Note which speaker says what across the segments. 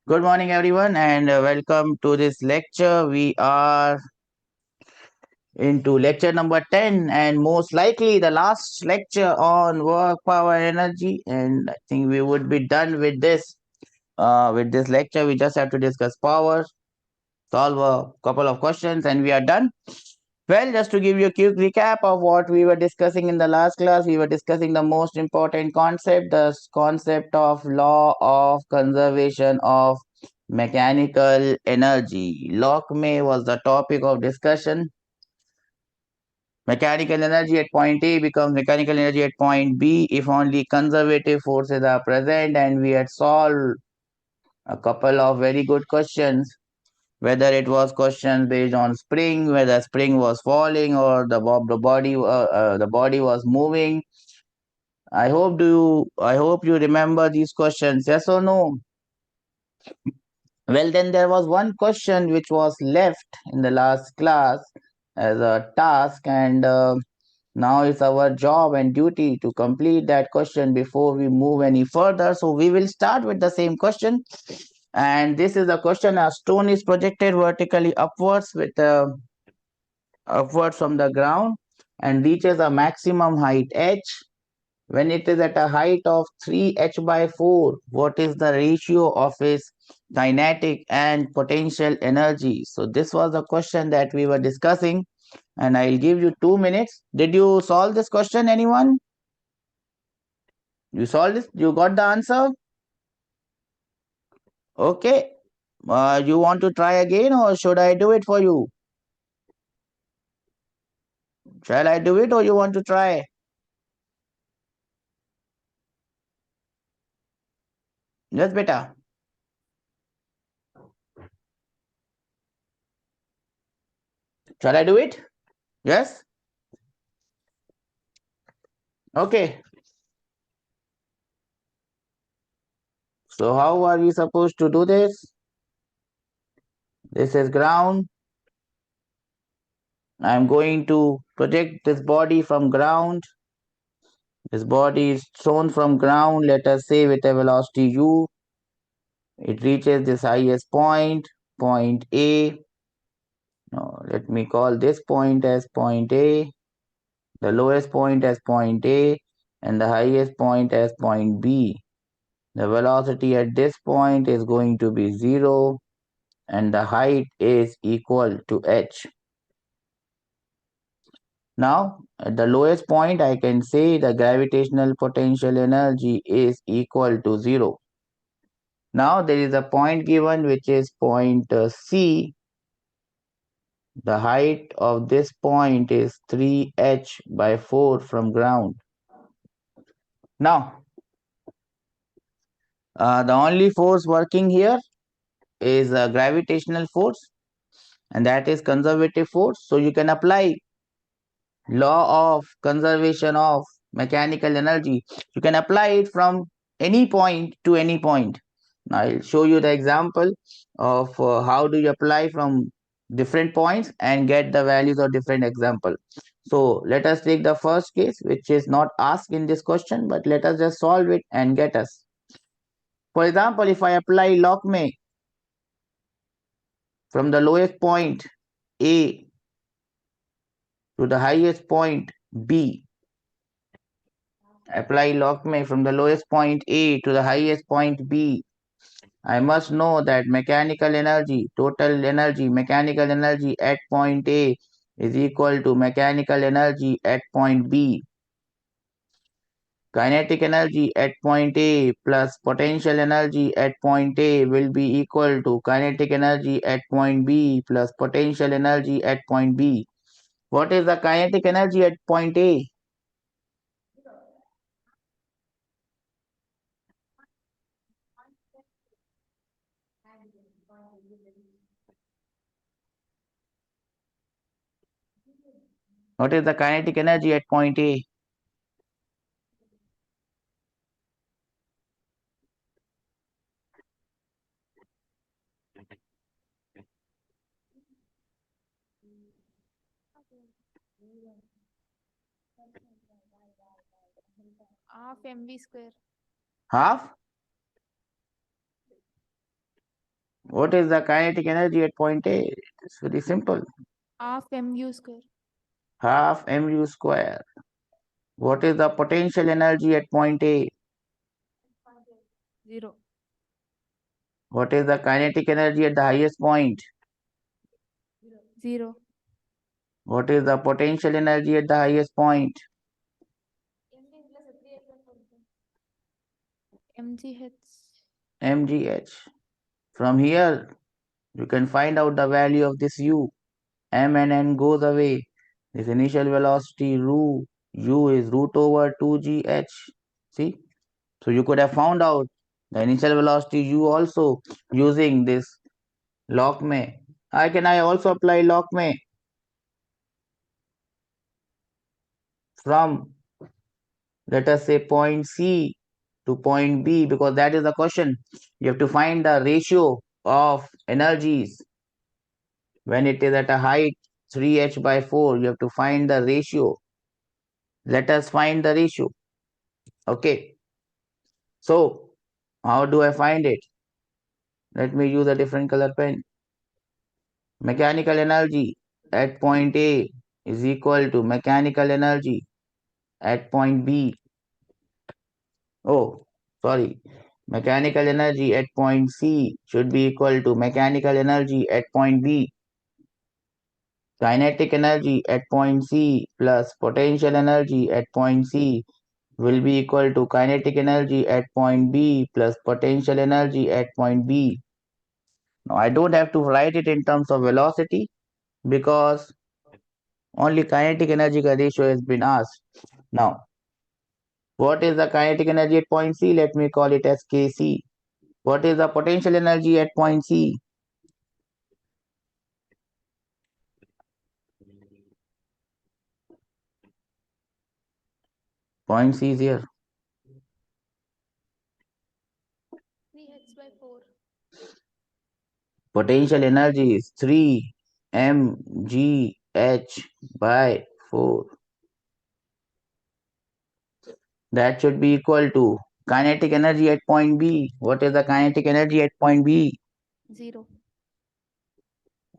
Speaker 1: Good morning, everyone, and welcome to this lecture. We are into lecture number 10, and most likely the last lecture on work, power, and energy. And I think we would be done with this. With this lecture, we just have to discuss power, solve a couple of questions, and we are done. Well, just to give you a quick recap of what we were discussing in the last class, we were discussing the most important concept, the concept of law of conservation of mechanical energy. Lockme was the topic of discussion. Mechanical energy at point A becomes mechanical energy at point B if only conservative forces are present, and we had solved a couple of very good questions, whether it was questions based on spring, whether spring was falling or the body was moving. I hope you remember these questions, yes or no? Well, then there was one question which was left in the last class as a task, and now it's our job and duty to complete that question before we move any further. So we will start with the same question. And this is a question: a stone is projected vertically upwards upwards from the ground and reaches a maximum height h. When it is at a height of 3h by 4, what is the ratio of its kinetic and potential energy? So this was the question that we were discussing, and I'll give you 2 minutes. Did you solve this question, anyone? You solved this? You got the answer? Okay. You want to try again, or should I do it for you? Shall I do it, or you want to try? Yes, beta. Shall I do it? Yes? Okay. So how are we supposed to do this? This is ground. I'm going to project this body from ground. This body is thrown from ground, let us say with a velocity u. It reaches this highest point, point A. Now, let me call this point as point A, the lowest point as point A, and the highest point as point B. The velocity at this point is going to be 0, and the height is equal to h. Now, at the lowest point, I can say the gravitational potential energy is equal to 0. Now, there is a point given which is point C. The height of this point is 3h by 4 from ground. Now, the only force working here is a gravitational force, and that is conservative force. So, you can apply law of conservation of mechanical energy. You can apply it from any point to any point. Now I'll show you the example of how do you apply from different points and get the values of different example. So let us take the first case, which is not asked in this question, but let us just solve it and get us. For example, if I apply Lockme from the lowest point A to the highest point B, apply Lockme from the lowest point A to the highest point B, I must know that mechanical energy at point A is equal to mechanical energy at point B. Kinetic energy at point A plus potential energy at point A will be equal to kinetic energy at point B plus potential energy at point B. What is the kinetic energy at point A? What is the kinetic energy at point A?
Speaker 2: Half mv square.
Speaker 1: Half? What is the kinetic energy at point A? It's very simple.
Speaker 2: Half mu square.
Speaker 1: Half mu square. What is the potential energy at point A?
Speaker 2: 0.
Speaker 1: What is the kinetic energy at the highest point?
Speaker 2: 0.
Speaker 1: What is the potential energy at the highest point?
Speaker 2: mgh.
Speaker 1: mgh. From here, you can find out the value of this u. M and n goes away. This initial velocity u is root over 2gh. See? So you could have found out the initial velocity u also using this log May. How can I also apply log May from, let us say, point C to point B, because that is the question. You have to find the ratio of energies when it is at a height 3h by 4. You have to find the ratio. Let us find the ratio. Okay. So how do I find it? Let me use a different color pen. Mechanical energy at point A is equal to mechanical energy at point B. Oh, sorry. Mechanical energy at point C should be equal to mechanical energy at point B. Kinetic energy at point C plus potential energy at point C will be equal to kinetic energy at point B plus potential energy at point B. Now I don't have to write it in terms of velocity because only kinetic energy ka ratio has been asked. Now, what is the kinetic energy at point C? Let me call it as Kc. What is the potential energy at point C? Point C is here.
Speaker 2: 3h by 4.
Speaker 1: Potential energy is 3 mgh by 4. That should be equal to kinetic energy at point B. What is the kinetic energy at point B?
Speaker 2: 0.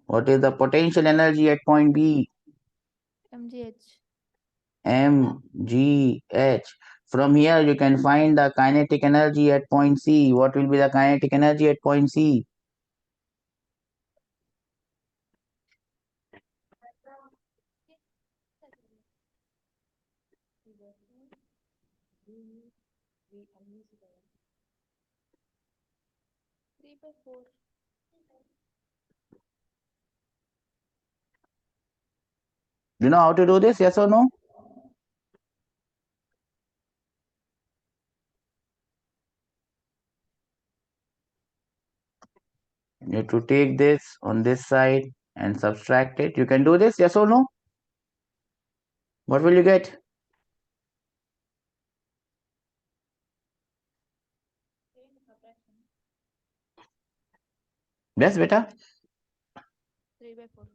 Speaker 1: What is the potential energy at point B?
Speaker 2: mgh.
Speaker 1: mgh. From here, you can find the kinetic energy at point C. What will be the kinetic energy at point C?
Speaker 2: Three by 4.
Speaker 1: You know how to do this? Yes or no? You have to take this on this side and subtract it. You can do this? Yes or no? What will you get? Yes, beta.
Speaker 2: 3 by 4.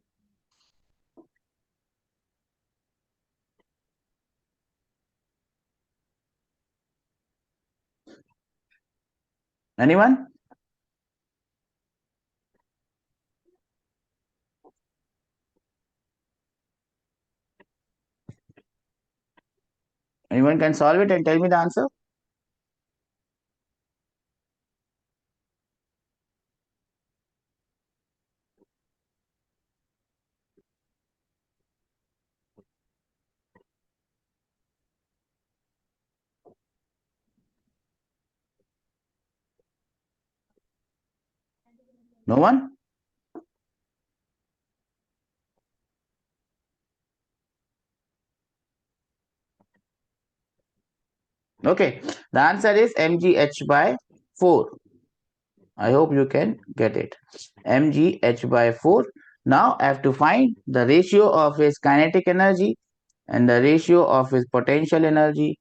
Speaker 1: Anyone? Anyone can solve it and tell me the answer? No one? Okay. The answer is mgh by 4. I hope you can get it. mgh by 4. Now I have to find the ratio of his kinetic energy and the ratio of his potential energy.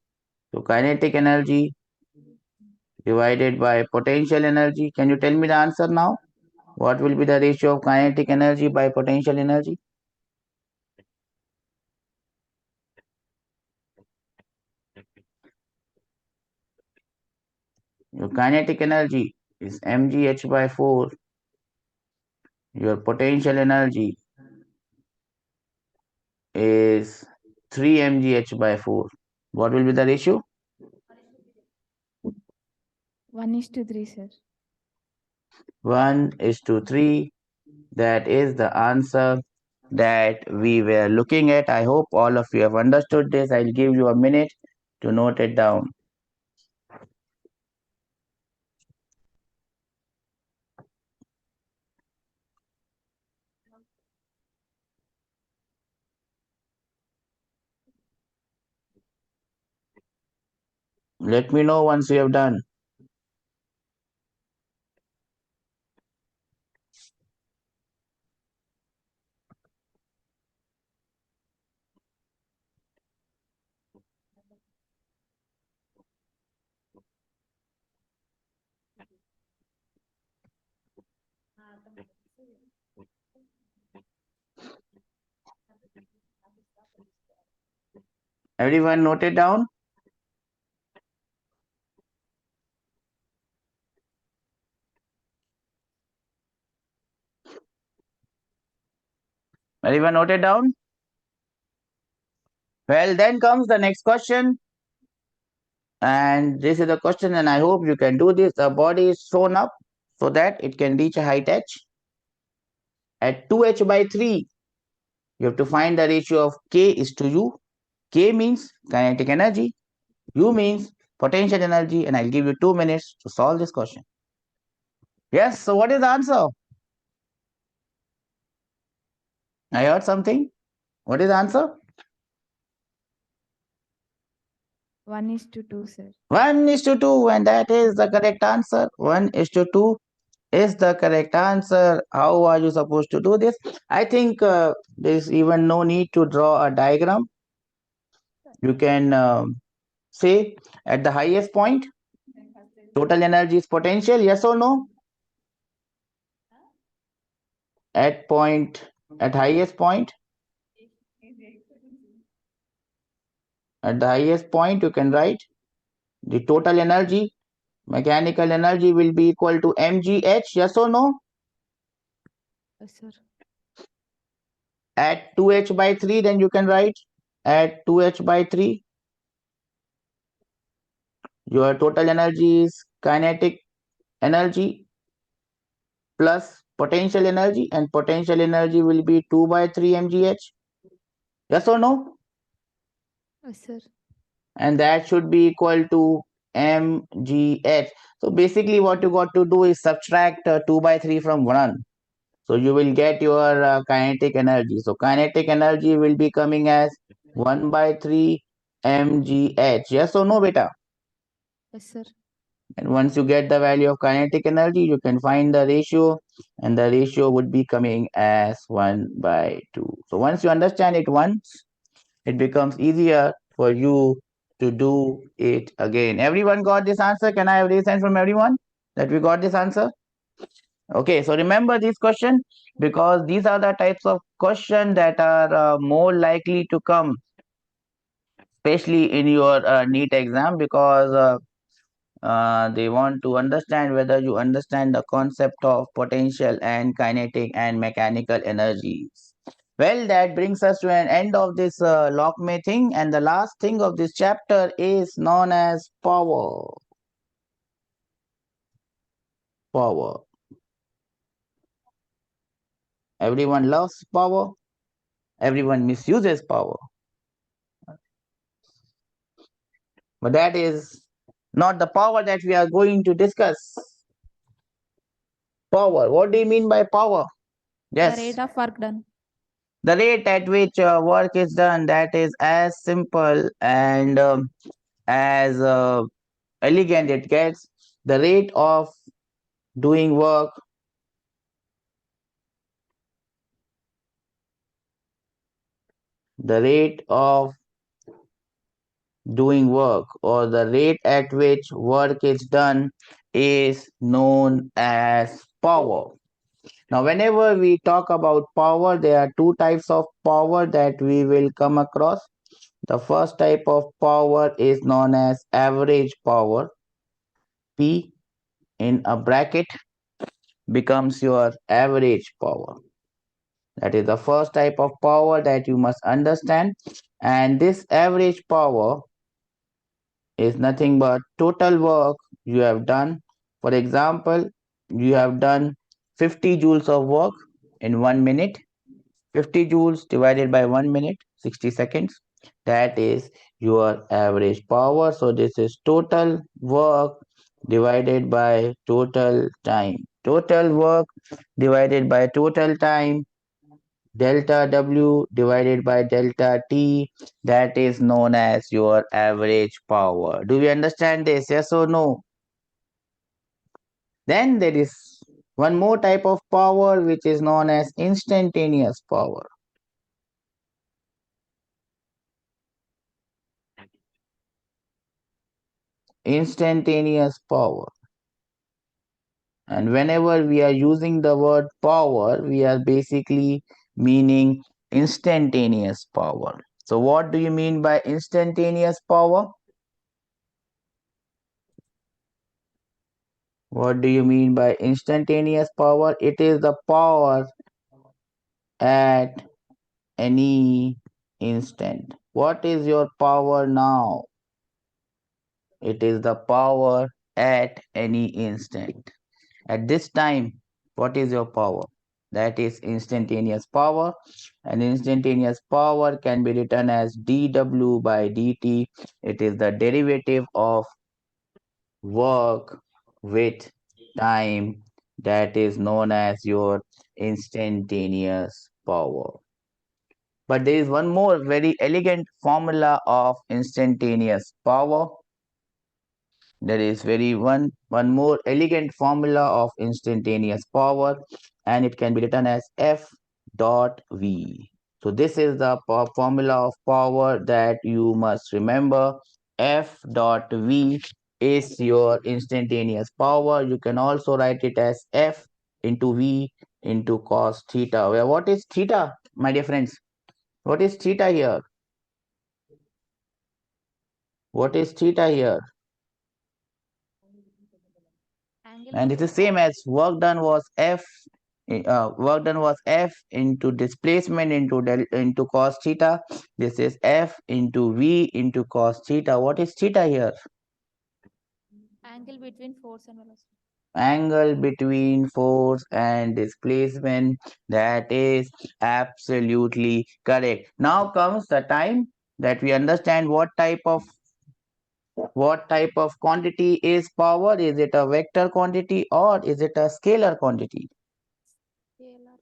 Speaker 1: So kinetic energy divided by potential energy. Can you tell me the answer now? What will be the ratio of kinetic energy by potential energy? Your kinetic energy is mgh by 4 your potential energy is 3 mgh by 4. What will be the ratio?
Speaker 2: 1:3, sir.
Speaker 1: 1:3. That is the answer that we were looking at. I hope all of you have understood this. I'll give you a minute to note it down. Let me know once you have done. Everyone note it down? Everyone note it down? Well, then comes the next question. And this is the question, and I hope you can do this. The body is thrown up so that it can reach a height h. At 2h by 3, you have to find the ratio of k is to u. K means kinetic energy. U means potential energy. And I'll give you 2 minutes to solve this question. Yes, so what is the answer? I heard something. What is the answer?
Speaker 2: 1:2, sir.
Speaker 1: 1:2, and that is the correct answer. 1:2 is the correct answer. How are you supposed to do this? I think there's even no need to draw a diagram. You can say at the highest point, total energy is potential, yes or no? At highest point, at the highest point, you can write the total energy, mechanical energy will be equal to mgh, yes or no?
Speaker 2: Yes, sir.
Speaker 1: At 2h by 3, then you can write at 2h by 3, your total energy is kinetic energy plus potential energy, and potential energy will be 2 by 3 mgh. Yes or no?
Speaker 2: Yes, sir.
Speaker 1: And that should be equal to mgh. So basically what you got to do is subtract 2 by 3 from 1. So you will get your kinetic energy. So kinetic energy will be coming as 1 by 3 mgh. Yes or no, beta?
Speaker 2: Yes, sir.
Speaker 1: And once you get the value of kinetic energy, you can find the ratio, and the ratio would be coming as 1 by 2. So once you understand it once, it becomes easier for you to do it again. Everyone got this answer? Can I have raise hand from everyone that we got this answer? Okay, so remember this question, because these are the types of question that are more likely to come, especially in your NEET exam, because they want to understand whether you understand the concept of potential and kinetic and mechanical energies. Well, that brings us to an end of this Lockme thing, and the last thing of this chapter is known as power. Power. Everyone loves power. Everyone misuses power. But that is not the power that we are going to discuss. Power. What do you mean by power? Yes.
Speaker 2: The rate of work done.
Speaker 1: The rate at which work is done, that is as simple and as elegant it gets. The rate of doing work, the rate of doing work, or the rate at which work is done, is known as power. Now, whenever we talk about power, there are two types of power that we will come across. The first type of power is known as average power, P in a bracket. becomes your average power. That is the first type of power that you must understand. And this average power is nothing but total work you have done. For example, you have done 50 joules of work in 1 minute. 50 joules divided by 1 minute, 60 seconds. That is your average power. So this is total work divided by total time. Total work divided by total time, delta W divided by delta T, that is known as your average power. Do we understand this? Yes or no? Then there is one more type of power which is known as instantaneous power. Instantaneous power. And whenever we are using the word power, we are basically meaning instantaneous power. So what do you mean by instantaneous power? What do you mean by instantaneous power? It is the power at any instant. What is your power now? It is the power at any instant. At this time, what is your power? That is instantaneous power. And instantaneous power can be written as dw by dt. It is the derivative of work with time, that is known as your instantaneous power. But there is one more very elegant formula of instantaneous power. There is one more elegant formula of instantaneous power, and it can be written as F dot V. So this is the formula of power that you must remember. F dot V is your instantaneous power. You can also write it as F into V into cos theta. Well, what is theta, my dear friends? What is theta here? What is theta here?
Speaker 2: Angle
Speaker 1: And it's the
Speaker 2: between
Speaker 1: same as work done was F into displacement into cos theta. This is F into V into cos theta. What is theta here?
Speaker 2: angle between force and velocity.
Speaker 1: Angle between force and displacement. That is absolutely correct. Now comes the time that we understand what type of quantity is power. Is it a vector quantity or is it a scalar quantity?
Speaker 2: Scalar.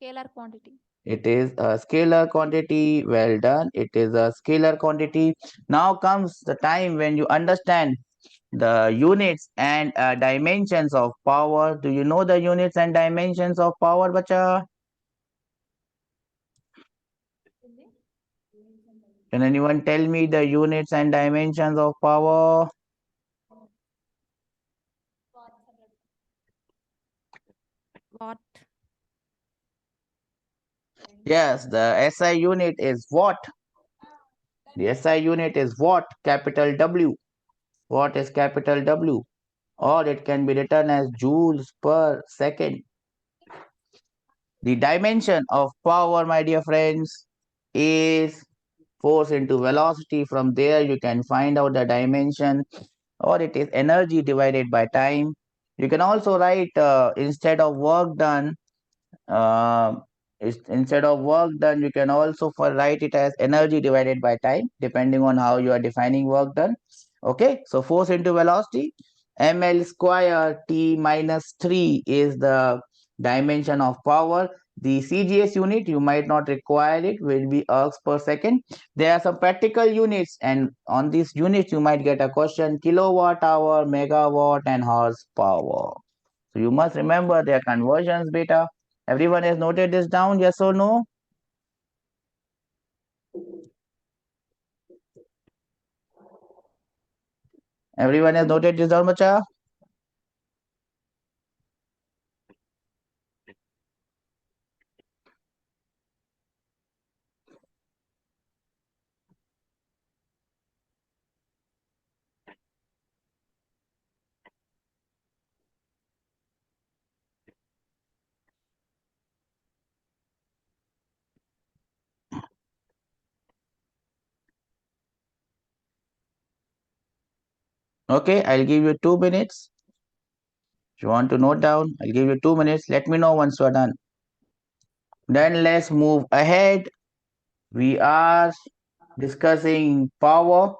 Speaker 2: Scalar quantity.
Speaker 1: It is a scalar quantity. Well done. It is a scalar quantity. Now comes the time when you understand the units and dimensions of power. Do you know the units and dimensions of power, bacha? Can anyone tell me the units and dimensions of power?
Speaker 2: Watt.
Speaker 1: Yes, the SI unit is watt. The SI unit is watt, capital W. Watt is capital W. Or it can be written as joules per second. The dimension of power, my dear friends, is force into velocity. From there, you can find out the dimension, or it is energy divided by time. You can also write instead of work done, uh, instead of work done, you can also write it as energy divided by time, depending on how you are defining work done. Okay, so force into velocity, ml square t minus 3 is the dimension of power. The CGS unit, you might not require it, will be ergs per second. There are some practical units, and on these units, you might get a question: kilowatt hour, megawatt, and horsepower. So you must remember their conversions, beta. Everyone has noted this down, yes or no? Everyone has noted this down, bacha? Okay, I'll give you 2 minutes. If you want to note down, I'll give you 2 minutes. Let me know once you're done. Then let's move ahead. We are discussing power,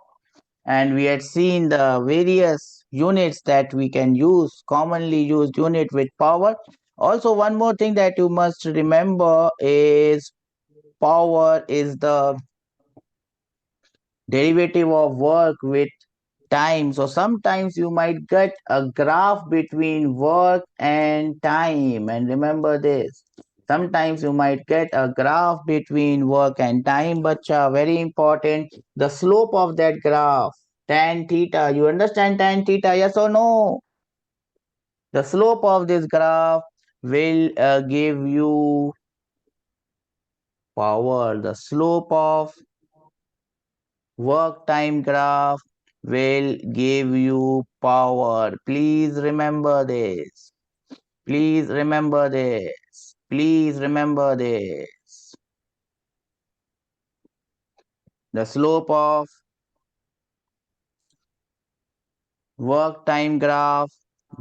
Speaker 1: and we had seen the various units that we can use, commonly used unit with power. Also, one more thing that you must remember is power is the derivative of work with time. So sometimes you might get a graph between work and time. And remember this. Sometimes you might get a graph between work and time, bacha. Very important. The slope of that graph, tan theta. You understand tan theta? Yes or no? The slope of this graph will give you power. The slope of work time graph will give you power. Please remember this. Please remember this. Please remember this. The slope of work time graph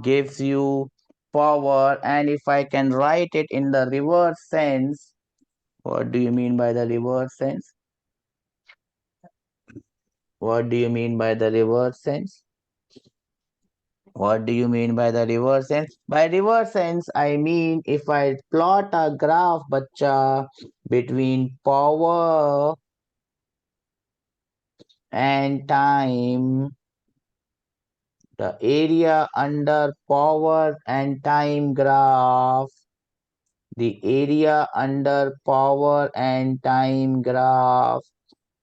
Speaker 1: gives you power. And if I can write it in the reverse sense, what do you mean by the reverse sense? What do you mean by the reverse sense? What do you mean by the reverse sense? By reverse sense, I mean if I plot a graph, bacha, between power and time, the area under power and time graph, the area under power and time graph,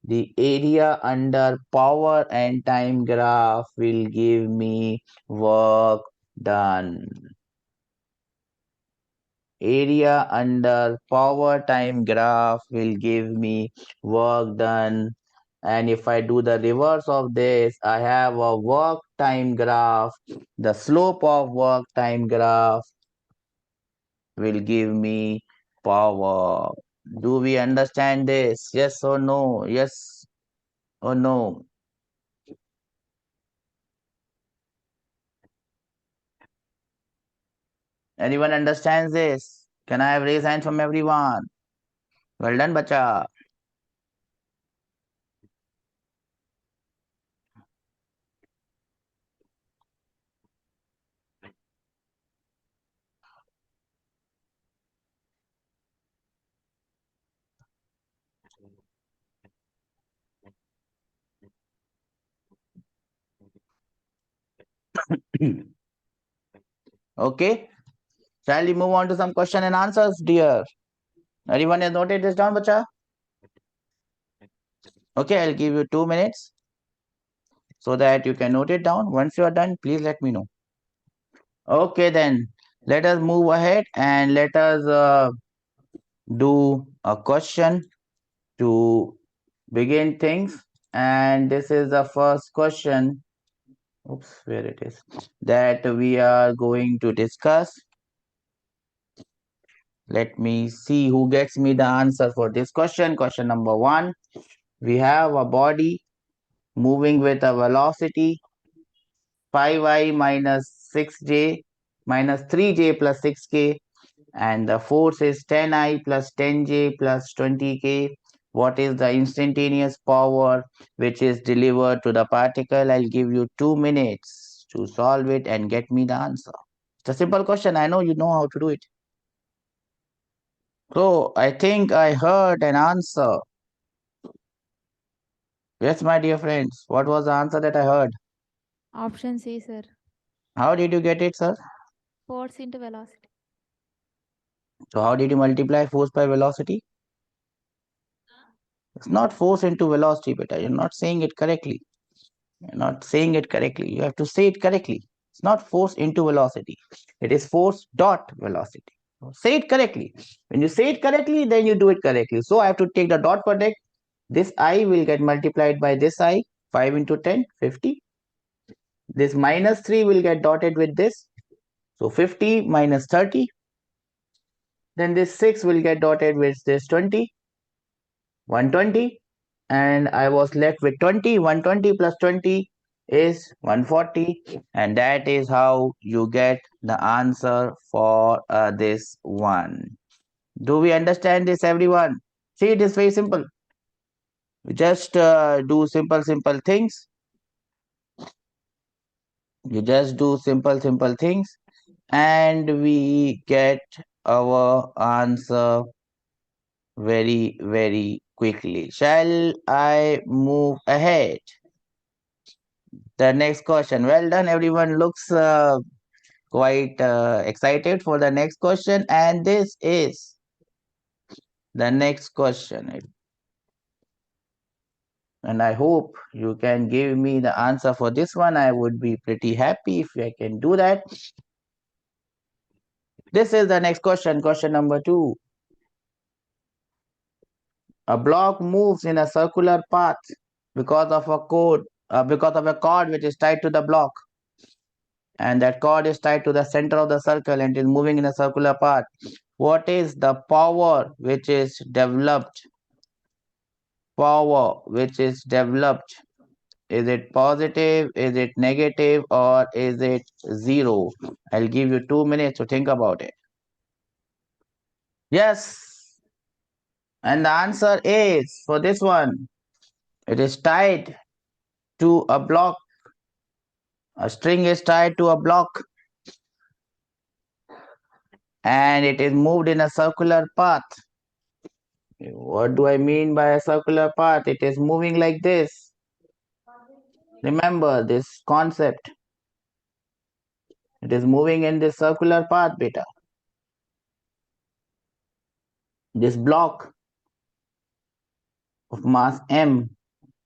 Speaker 1: the area under power and time graph will give me work done. Area under power time graph will give me work done. And if I do the reverse of this, I have a work time graph. The slope of work time graph will give me power. Do we understand this? Yes or no? Yes or no? Anyone understands this? Can I have raise hand from everyone? Well done, bacha. Okay. Shall we move on to some question and answers, dear? Anyone has noted this down, bacha? Okay, I'll give you 2 minutes so that you can note it down. Once you are done, please let me know. Okay, then let us move ahead and let us do a question to begin things. And this is the first question. Oops, where it is that we are going to discuss. Let me see who gets me the answer for this question. Question number 1. We have a body moving with a velocity 5i minus 6j minus 3j plus 6k, and the force is 10i plus 10j plus 20k. What is the instantaneous power which is delivered to the particle? I'll give you 2 minutes to solve it and get me the answer. It's a simple question. I know you know how to do it. So I think I heard an answer. Yes, my dear friends. What was the answer that I heard?
Speaker 2: Option C, sir.
Speaker 1: How did you get it, sir?
Speaker 2: Force into velocity.
Speaker 1: So how did you multiply force by velocity? It's not force into velocity, beta. You're not saying it correctly. You're not saying it correctly. You have to say it correctly. It's not force into velocity. It is force dot velocity. So say it correctly. When you say it correctly, then you do it correctly. So I have to take the dot product. This I will get multiplied by this I. 5 into 10, 50. This minus 3 will get dotted with this. So 50 minus 30. Then this 6 will get dotted with this 20. 120. And I was left with 20. 120 plus 20 is 140, and that is how you get the answer for this one. Do we understand this, everyone? See, it is very simple. We just do simple things. You just do simple things, and we get our answer very quickly. Shall I move ahead? The next question. Well done, everyone. Looks quite excited for the next question, and this is the next question. And I hope you can give me the answer for this one. I would be pretty happy if I can do that. This is the next question, question number 2. A block moves in a circular path because of a cord which is tied to the block, and that cord is tied to the center of the circle and is moving in a circular path. What is the power which is developed? Power which is developed. Is it positive? Is it negative? Or is it zero? I'll give you 2 minutes to think about it. Yes. And the answer is for this one, it is tied to a block. A string is tied to a block and it is moved in a circular path. What do I mean by a circular path? It is moving like this. Remember this concept. It is moving in this circular path, beta. This block of mass m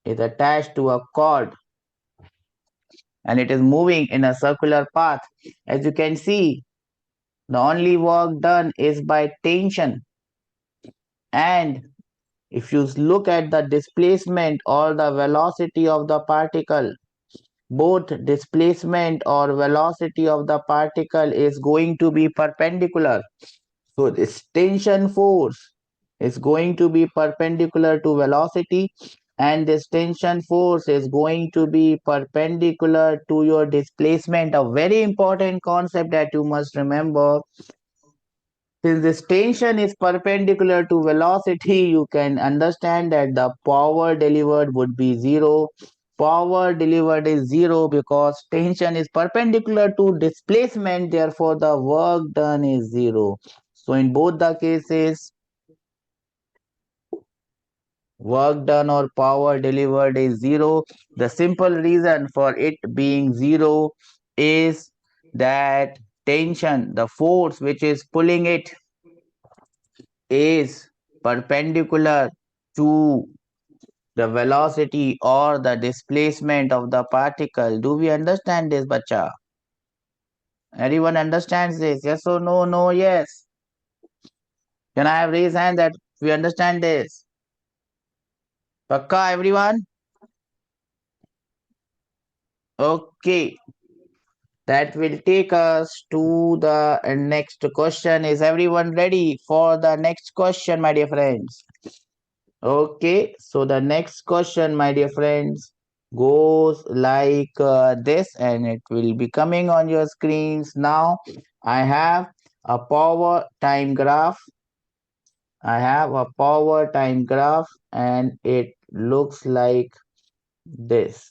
Speaker 1: is attached to a cord and it is moving in a circular path. As you can see, the only work done is by tension. And if you look at the displacement or the velocity of the particle, both displacement or velocity of the particle is going to be perpendicular. So this tension force is going to be perpendicular to velocity, and this tension force is going to be perpendicular to your displacement. A very important concept that you must remember. Since this tension is perpendicular to velocity, you can understand that the power delivered would be zero. Power delivered is zero because tension is perpendicular to displacement, therefore the work done is zero. So in both the cases, work done or power delivered is zero. The simple reason for it being zero is that tension, the force which is pulling it, is perpendicular to the velocity or the displacement of the particle. Do we understand this, bacha? Everyone understands this? Yes or no? No, yes. Can I have raised hand that we understand this? Pakka, everyone? Okay. That will take us to the next question. Is everyone ready for the next question, my dear friends? Okay, so the next question, my dear friends, goes like this, and it will be coming on your screens now. I have a power time graph. I have a power time graph, and it looks like this.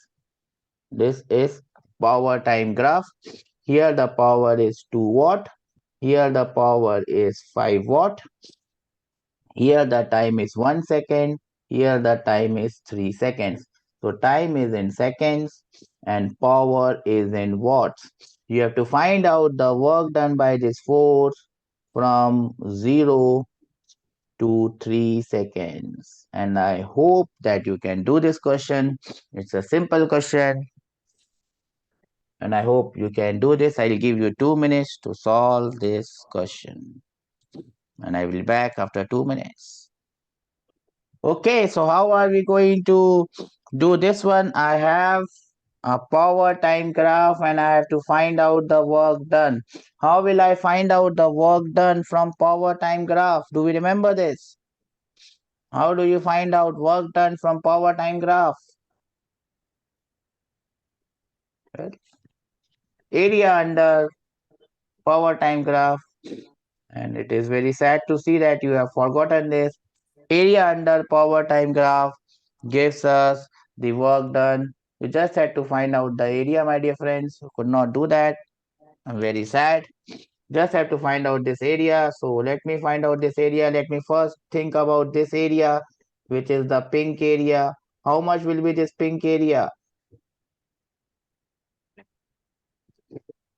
Speaker 1: This is power time graph. Here the power is 2 watt. Here the power is 5 watt. Here the time is 1 second. Here the time is 3 seconds. So time is in seconds and power is in watts. You have to find out the work done by this force from 0 to 3 seconds. And I hope that you can do this question. It's a simple question. And I hope you can do this. I'll give you 2 minutes to solve this question. And I will be back after 2 minutes. Okay, so how are we going to do this one? I have a power time graph and I have to find out the work done. How will I find out the work done from power time graph? Do we remember this? How do you find out work done from power time graph? Well, area under power time graph, and it is very sad to see that you have forgotten this. Area under power time graph gives us the work done. You just had to find out the area, my dear friends. You could not do that. I'm very sad. Just have to find out this area. So let me find out this area. Let me first think about this area, which is the pink area. How much will be this pink area?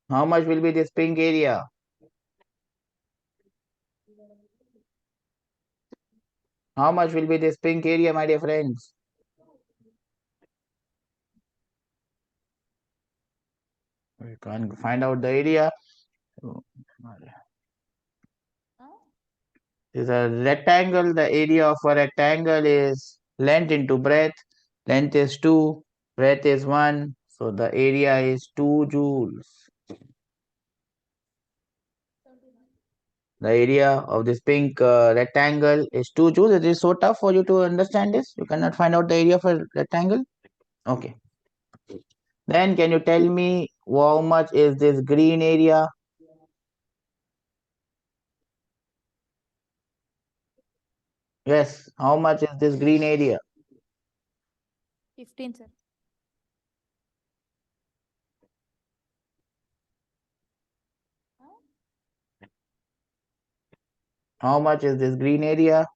Speaker 1: How much will be this pink area? How much will be this pink area, my dear friends? We can find out the area.
Speaker 2: Huh?
Speaker 1: Is a rectangle. The area of a rectangle is length into breadth. Length is 2, breadth is 1. So the area is 2 joules. The area of this pink rectangle is 2 joules. It is so tough for you to understand this. You cannot find out the area of a rectangle. Okay. Then can you tell me how much is this green area? Yes. How much is this green area?
Speaker 2: 15, sir. Huh?
Speaker 1: How much is this green area?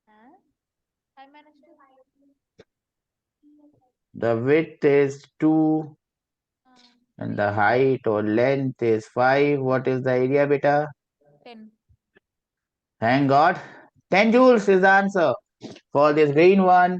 Speaker 2: Huh? I managed to.
Speaker 1: The width is 2 and the height or length is 5. What is the area, beta?
Speaker 2: 10.
Speaker 1: Thank God. 10 joules is the answer for this green one.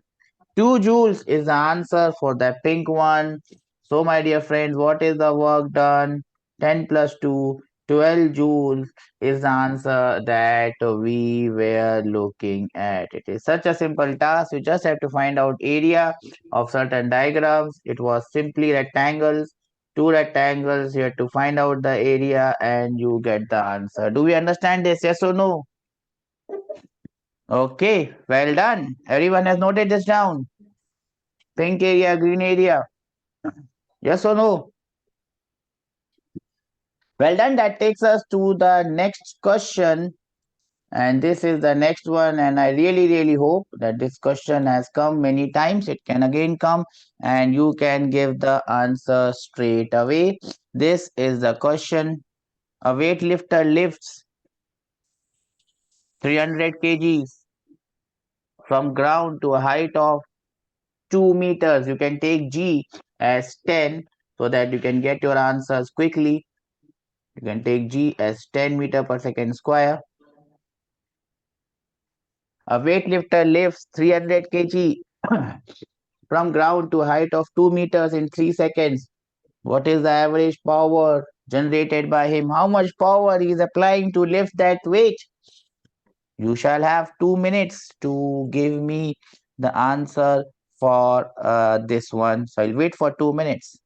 Speaker 1: 2 joules is the answer for the pink one. So, my dear friends, what is the work done? 10 plus 2, 12 joules is the answer that we were looking at. It is such a simple task. You just have to find out area of certain diagrams. It was simply rectangles. Two rectangles. You have to find out the area and you get the answer. Do we understand this? Yes or no? Okay, well done. Everyone has noted this down. Pink area, green area. Yes or no? Well done. That takes us to the next question. And this is the next one. And I really, really hope that this question has come many times. It can again come and you can give the answer straight away. This is the question. A weightlifter lifts 300 kgs from ground to a height of 2 meters. You can take G as 10 so that you can get your answers quickly. You can take G as 10 meter per second square. A weightlifter lifts 300 kg from ground to a height of 2 meters in 3 seconds. What is the average power generated by him? How much power he is applying to lift that weight? You shall have 2 minutes to give me the answer for this one. So I'll wait for 2 minutes.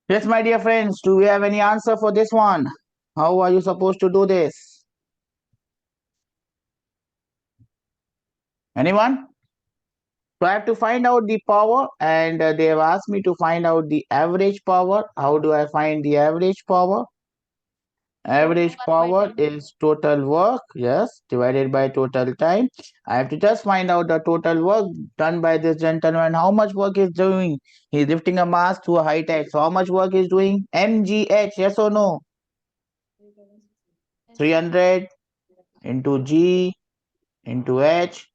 Speaker 1: Yes, my dear friends, do we have any answer for this one? How are you supposed to do this? Anyone? So I have to find out the power and they have asked me to find out the average power. How do I find the average power? Average
Speaker 2: Work by
Speaker 1: power
Speaker 2: time.
Speaker 1: is total work, yes, divided by total time. I have to just find out the total work done by this gentleman. How much work is doing? He's lifting a mass to a height X. So how much work is doing? MGH, yes or no?
Speaker 2: Yes.
Speaker 1: 300 into G into H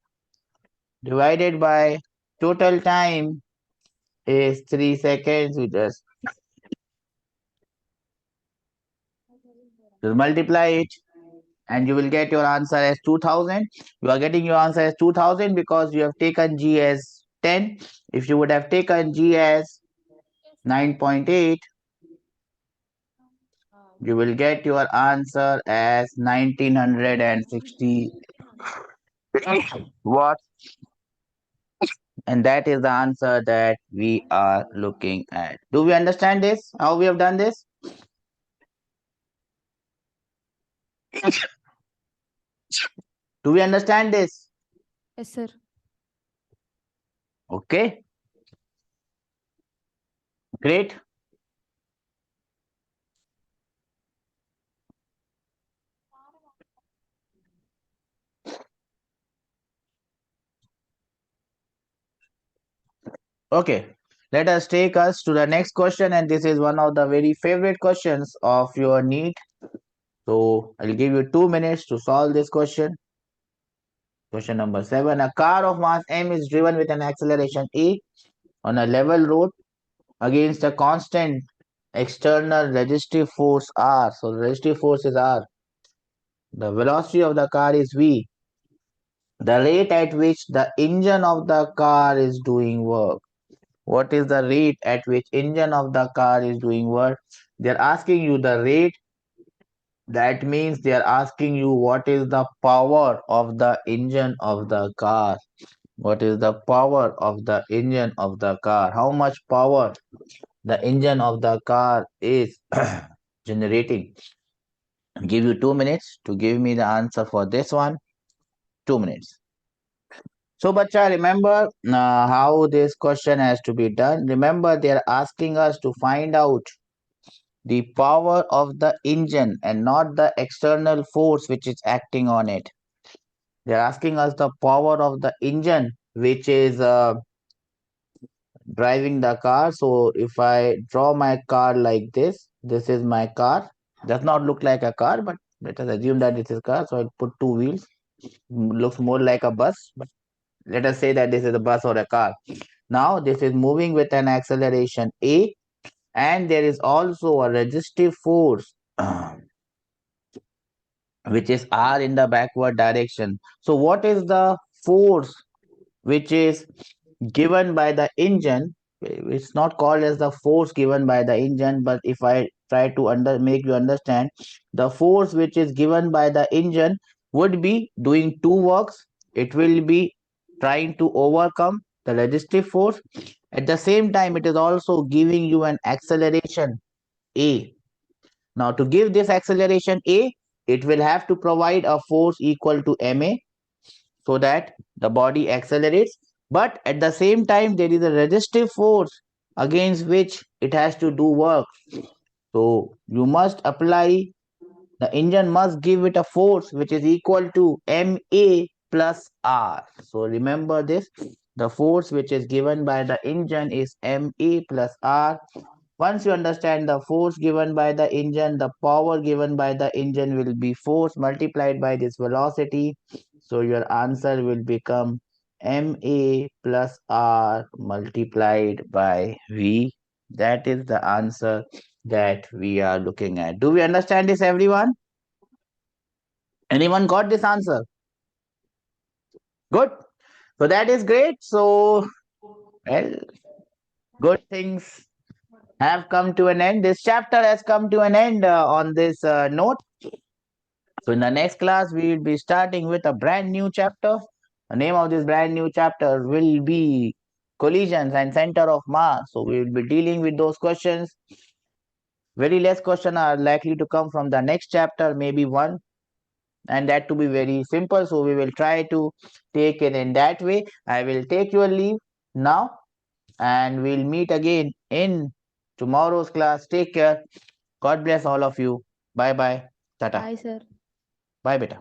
Speaker 1: divided by total time is 3 seconds. We just multiply it and you will get your answer as 2000. You are getting your answer as 2000 because you have taken G as 10. If you would have taken G as 9.8, you will get your answer as 1960 watts. And that is the answer that we are looking at. Do we understand this? How we have done this? Do we understand this?
Speaker 2: Yes, sir.
Speaker 1: Okay. Great. Okay. Let us take us to the next question, and this is one of the very favorite questions of your NEET. So I'll give you 2 minutes to solve this question. Question number 7. A car of mass m is driven with an acceleration a on a level road against a constant external resistive force r. So the resistive force is r. The velocity of the car is v. The rate at which the engine of the car is doing work. What is the rate at which engine of the car is doing work? They're asking you the rate. That means they are asking you what is the power of the engine of the car. What is the power of the engine of the car? How much power the engine of the car is generating? Give you 2 minutes to give me the answer for this one. 2 minutes. So, bacha, remember how this question has to be done. Remember, they are asking us to find out the power of the engine and not the external force which is acting on it. They are asking us the power of the engine which is driving the car. So if I draw my car like this is my car. Does not look like a car, but let us assume that this is a car. So I'll put two wheels. Looks more like a bus, but let us say that this is a bus or a car. Now this is moving with an acceleration a, and there is also a resistive force which is r in the backward direction. So what is the force which is given by the engine? It's not called as the force given by the engine, but if I try to make you understand, the force which is given by the engine would be doing two works. It will be trying to overcome the resistive force. At the same time, it is also giving you an acceleration a. Now to give this acceleration a, it will have to provide a force equal to ma, so that the body accelerates, but at the same time there is a resistive force against which it has to do work. So you must apply, the engine must give it a force which is equal to ma plus r. So remember this, the force which is given by the engine is ma plus r. Once you understand the force given by the engine, the power given by the engine will be force multiplied by this velocity. So your answer will become ma plus r multiplied by v. That is the answer that we are looking at. Do we understand this, everyone? Anyone got this answer? Good. So that is great. So, well, good things have come to an end. This chapter has come to an end on this note. So in the next class, we will be starting with a brand new chapter. The name of this brand new chapter will be collisions and center of mass. So we will be dealing with those questions. Very less questions are likely to come from the next chapter, maybe one, and that to be very simple. So we will try to take it in that way. I will take your leave now, and we'll meet again in tomorrow's class. Take care. God bless all of you. Bye bye. Tata.
Speaker 2: Bye, sir.
Speaker 1: Bye, beta.